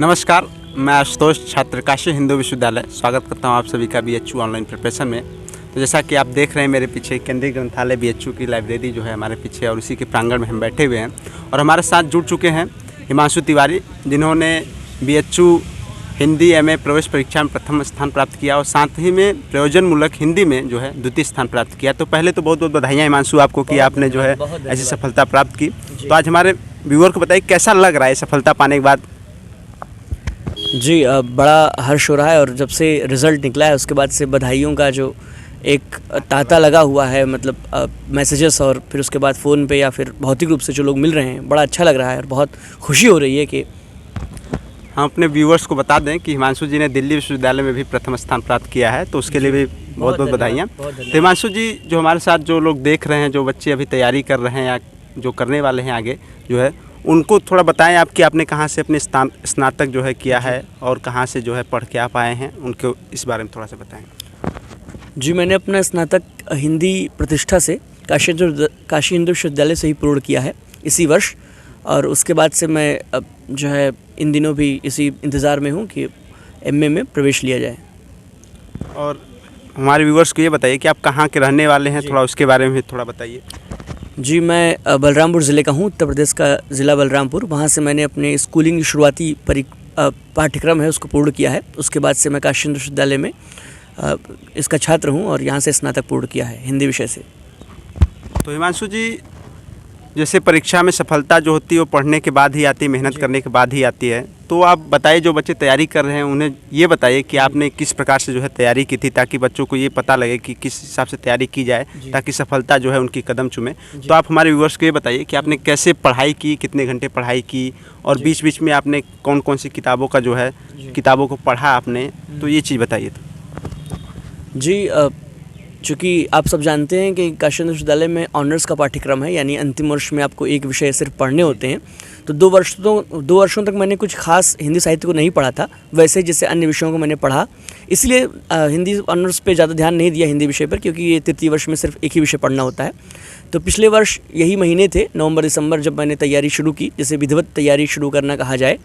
नमस्कार, मैं आशुतोष, छात्र काशी हिंदू विश्वविद्यालय। स्वागत करता हूं आप सभी का बीएचयू ऑनलाइन प्रिपरेशन में। तो जैसा कि आप देख रहे हैं मेरे पीछे केंद्रीय ग्रंथालय बीएचयू की लाइब्रेरी जो है हमारे पीछे, और उसी के प्रांगण में हम बैठे हुए हैं। और हमारे साथ जुड़ चुके हैं हिमांशु तिवारी, जिन्होंने बीएचयू हिंदी एमए प्रवेश परीक्षा में प्रथम स्थान प्राप्त किया और साथ ही में प्रयोजनमूलक हिंदी में जो है द्वितीय स्थान प्राप्त किया। तो पहले तो बहुत बहुत बधाइयाँ हिमांशु आपको कि आपने जो है ऐसी सफलता प्राप्त की। तो आज हमारे व्यूअर को बताइए कैसा लग रहा है सफलता पाने के बाद। जी, बड़ा हर्ष हो रहा है। और जब से रिज़ल्ट निकला है उसके बाद से बधाइयों का जो एक तांता लगा हुआ है, मतलब मैसेजेस और फिर उसके बाद फ़ोन पे या फिर भौतिक रूप से जो लोग मिल रहे हैं, बड़ा अच्छा लग रहा है और बहुत खुशी हो रही है कि हम अपने व्यूअर्स को बता दें कि हिमांशु जी ने दिल्ली विश्वविद्यालय में भी प्रथम स्थान प्राप्त किया है, तो उसके लिए भी बहुत बहुत बधाइयाँ। तो हिमांशु जी, जो हमारे साथ जो लोग देख रहे हैं, जो बच्चे अभी तैयारी कर रहे हैं या जो करने वाले हैं आगे जो है, उनको थोड़ा बताएं आप कि आपने कहाँ से अपने स्नातक जो है किया है और कहाँ से जो है पढ़ के आप आए हैं, उनको इस बारे में थोड़ा सा बताएं। जी, मैंने अपना स्नातक हिंदी प्रतिष्ठा से काशी हिंदू विश्वविद्यालय से ही पूर्ण किया है इसी वर्ष। और उसके बाद से मैं अब जो है इन दिनों भी इसी इंतज़ार में हूँ कि एमए में प्रवेश लिया जाए। और हमारे व्यूअर्स को ये बताइए कि आप कहाँ के रहने वाले हैं, थोड़ा उसके बारे में भी थोड़ा बताइए। जी, मैं बलरामपुर ज़िले का हूँ, उत्तर प्रदेश का ज़िला बलरामपुर। वहाँ से मैंने अपने स्कूलिंग शुरुआती पाठ्यक्रम है उसको पूर्ण किया है। उसके बाद से मैं काशी हिंदू विश्वविद्यालय में इसका छात्र हूँ और यहाँ से स्नातक पूर्ण किया है हिंदी विषय से। तो हिमांशु जी, जैसे परीक्षा में सफलता जो होती है वो पढ़ने के बाद ही आती है, मेहनत करने के बाद ही आती है। तो आप बताइए, जो बच्चे तैयारी कर रहे हैं उन्हें ये बताइए कि आपने किस प्रकार से जो है तैयारी की थी, ताकि बच्चों को ये पता लगे कि किस हिसाब से तैयारी की जाए ताकि सफलता जो है उनकी कदम चूमे। तो आप हमारे व्यूअर्स को ये बताइए कि आपने कैसे पढ़ाई की, कितने घंटे पढ़ाई की, और बीच बीच में आपने कौन कौन सी किताबों का जो है किताबों को पढ़ा आपने, तो ये चीज़ बताइए। तो जी, चूँकि आप सब जानते हैं कि काशी हिंदू विश्वविद्यालय में ऑनर्स का पाठ्यक्रम है, यानी अंतिम वर्ष में आपको एक विषय सिर्फ पढ़ने होते हैं। तो 2 वर्षों तक मैंने कुछ खास हिंदी साहित्य को नहीं पढ़ा था, वैसे जैसे अन्य विषयों को मैंने पढ़ा। इसलिए हिंदी ऑनर्स पे ज़्यादा ध्यान नहीं दिया हिंदी विषय पर, क्योंकि ये तृतीय वर्ष में सिर्फ एक ही विषय पढ़ना होता है। तो पिछले वर्ष यही महीने थे, नवंबर दिसंबर, जब मैंने तैयारी शुरू की, जैसे विधिवत तैयारी शुरू करना कहा जाए,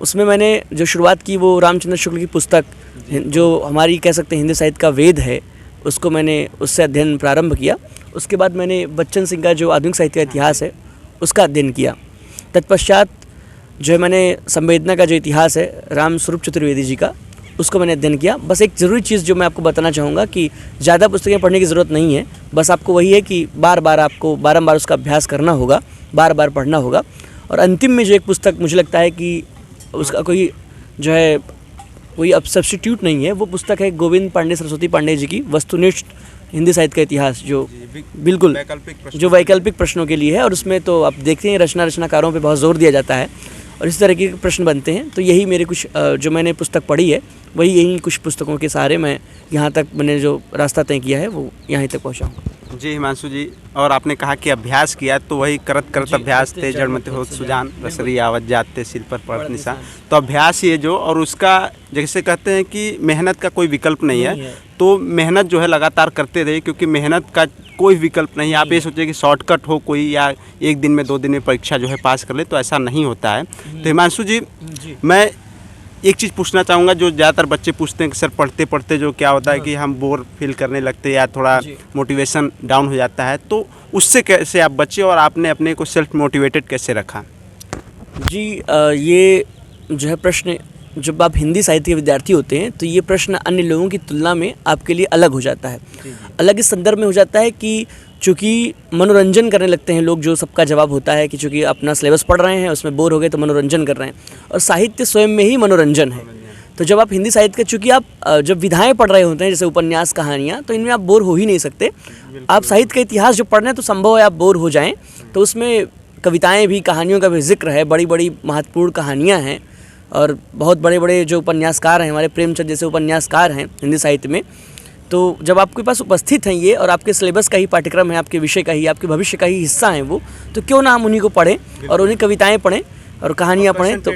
उसमें मैंने जो शुरुआत की वो रामचंद्र शुक्ल की पुस्तक, जो हमारी कह सकते हैं हिंदी साहित्य का वेद है, उसको मैंने उससे अध्ययन प्रारंभ किया। उसके बाद मैंने बच्चन सिंह का जो आधुनिक साहित्य का इतिहास है उसका अध्ययन किया। तत्पश्चात जो है मैंने संवेदना का जो इतिहास है राम स्वरूप चतुर्वेदी जी का, उसको मैंने अध्ययन किया। बस एक ज़रूरी चीज़ जो मैं आपको बताना चाहूँगा कि ज़्यादा पुस्तकें पढ़ने की ज़रूरत नहीं है, बस आपको वही है कि आपको बारंबार उसका अभ्यास करना होगा, बार बार पढ़ना होगा। और अंतिम में जो एक पुस्तक मुझे लगता है कि उसका कोई जो है कोई अब सब्स्टिट्यूट नहीं है, वो पुस्तक है गोविंद पांडे सरस्वती पांडे जी की वस्तुनिष्ठ हिंदी साहित्य का इतिहास, जो बिल्कुल जो वैकल्पिक प्रश्नों के लिए है। और उसमें तो आप देखते हैं रचनाकारों पे बहुत जोर दिया जाता है और इस तरह के प्रश्न बनते हैं। तो यही मेरे कुछ जो मैंने पुस्तक पढ़ी है, वही यही कुछ पुस्तकों के सहारे मैं यहाँ तक मैंने जो रास्ता तय किया है वो यहाँ तक पहुँचा हूँ। जी हिमांशु जी, और आपने कहा कि अभ्यास किया, तो वही करत अभ्यास थे जड़मत हो सुजान, रसरी आवत जाते सिर पर पढ़त निशान। तो अभ्यास ही है जो, और उसका जैसे कहते हैं कि मेहनत का कोई विकल्प नहीं है। तो मेहनत जो है लगातार करते रहे, क्योंकि मेहनत का कोई विकल्प नहीं है। आप ये सोचिए कि शॉर्टकट हो कोई, या एक दिन में 2 दिन में परीक्षा जो है पास कर ले, तो ऐसा नहीं होता है। तो हिमांशु जी, मैं एक चीज़ पूछना चाहूँगा, जो ज़्यादातर बच्चे पूछते हैं कि सर पढ़ते पढ़ते जो क्या होता है कि हम बोर फील करने लगते हैं या थोड़ा मोटिवेशन डाउन हो जाता है, तो उससे कैसे आप बचे और आपने अपने को सेल्फ मोटिवेटेड कैसे रखा? जी, ये जो है प्रश्न, जब आप हिंदी साहित्य के विद्यार्थी होते हैं तो ये प्रश्न अन्य लोगों की तुलना में आपके लिए अलग हो जाता है। अलग इस संदर्भ में हो जाता है कि चूँकि मनोरंजन करने लगते हैं लोग, जो सबका जवाब होता है कि चूँकि अपना सिलेबस पढ़ रहे हैं उसमें बोर हो गए तो मनोरंजन कर रहे हैं, और साहित्य स्वयं में ही मनोरंजन है। तो जब आप हिंदी साहित्य का, चूँकि आप जब विधाएं पढ़ रहे होते हैं जैसे उपन्यास कहानियाँ, तो इनमें आप बोर हो ही नहीं सकते। आप साहित्य का इतिहास जो पढ़ रहे हैं तो संभव है आप बोर हो जाएँ। तो उसमें कविताएँ भी, कहानियों का भी जिक्र है, बड़ी बड़ी महत्वपूर्ण कहानियाँ हैं, और बहुत बड़े बड़े जो उपन्यासकार हैं, हमारे प्रेमचंद जैसे उपन्यासकार हैं हिंदी साहित्य में। तो जब आपके पास उपस्थित हैं ये, और आपके सिलेबस का ही पाठ्यक्रम है, आपके विषय का ही, आपके भविष्य का ही हिस्सा हैं वो, तो क्यों ना हम उन्हीं को पढ़ें और उन्हीं कविताएं पढ़ें और कहानियाँ पढ़ें। तो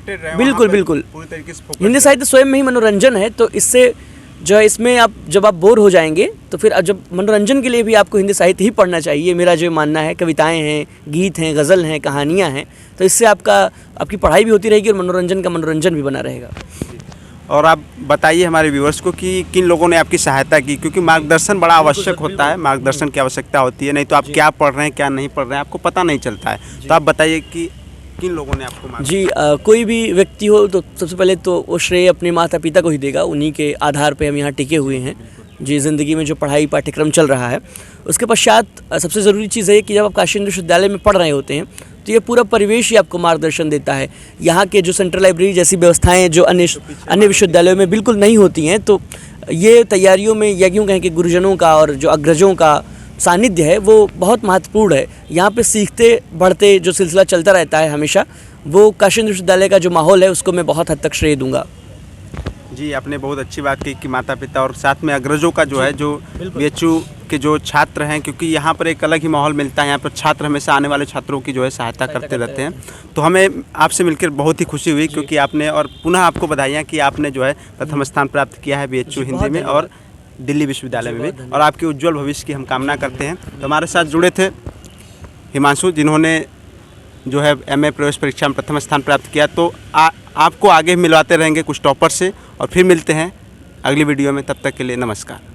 बिल्कुल हिंदी साहित्य स्वयं में ही मनोरंजन है। तो इससे जो है इसमें आप जब आप बोर हो जाएंगे तो फिर जब मनोरंजन के लिए भी आपको हिंदी साहित्य ही पढ़ना चाहिए, मेरा जो मानना है। कविताएं हैं, गीत हैं, गज़ल हैं, कहानियाँ हैं, तो इससे आपकी पढ़ाई भी होती रहेगी और मनोरंजन भी बना रहेगा। और आप बताइए हमारे व्यूअर्स को कि किन लोगों ने आपकी सहायता की, क्योंकि मार्गदर्शन बड़ा आवश्यक होता है, मार्गदर्शन की आवश्यकता होती है, नहीं तो आप क्या पढ़ रहे हैं क्या नहीं पढ़ रहे हैं आपको पता नहीं चलता है। तो आप बताइए कि किन लोगों ने आपको जी कोई भी व्यक्ति हो तो सबसे पहले तो वो श्रेय अपने माता पिता को ही देगा, उन्हीं के आधार पे हम यहाँ टिके हुए हैं जी। ज़िंदगी में जो पढ़ाई पाठ्यक्रम चल रहा है उसके पश्चात सबसे ज़रूरी चीज़ है कि जब आप काशी हिंदू विश्वविद्यालय में पढ़ रहे होते हैं तो ये पूरा परिवेश ही आपको मार्गदर्शन देता है। यहाँ के जो सेंट्रल लाइब्रेरी जैसी व्यवस्थाएँ जो अन्य विश्वविद्यालयों में बिल्कुल नहीं होती हैं, तो ये तैयारियों में या यूँ कहें कि गुरुजनों का और जो अग्रजों का सानिध्य है वो बहुत महत्वपूर्ण है। यहाँ पे सीखते बढ़ते जो सिलसिला चलता रहता है हमेशा, वो काशी हिंदू विश्वविद्यालय का जो माहौल है उसको मैं बहुत हद तक श्रेय दूंगा। जी आपने बहुत अच्छी बात की कि माता पिता और साथ में अग्रजों का जो है, जो बीएचयू के जो छात्र हैं, क्योंकि यहाँ पर एक अलग ही माहौल मिलता है। यहाँ पर छात्र हमेशा आने वाले छात्रों की जो है सहायता करते रहते हैं। तो हमें आपसे मिलकर बहुत ही खुशी हुई, क्योंकि आपने, और पुनः आपको बधाइयाँ कि आपने जो है प्रथम स्थान प्राप्त किया है बीएचयू हिंदी में और दिल्ली विश्वविद्यालय में भी, और आपके उज्जवल भविष्य की हम कामना करते हैं। तो हमारे साथ जुड़े थे हिमांशु, जिन्होंने जो है एमए प्रवेश परीक्षा में प्रथम स्थान प्राप्त किया। तो आपको आगे मिलवाते रहेंगे कुछ टॉपर से, और फिर मिलते हैं अगली वीडियो में। तब तक के लिए नमस्कार।